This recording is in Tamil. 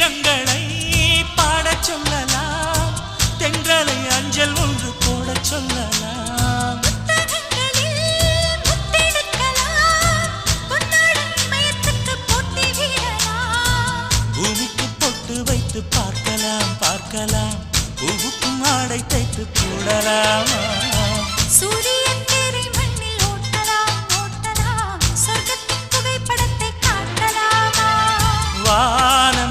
கீதங்களை பாடச் சொல்லலாம், தென்றலை அஞ்சல் ஒன்று போடச் சொல்லலாம். பூமிக்கு பொட்டு வைத்து பார்க்கலாம் பார்க்கலாம், பூவுக்கும் ஆடை தைத்து போடலாமா? சூரியன் தேரை மண்ணில் ஓட்டலாம் ஓட்டலாம், சொர்க்கத்தின் புகைப்படத்தை காட்டலாமா? வான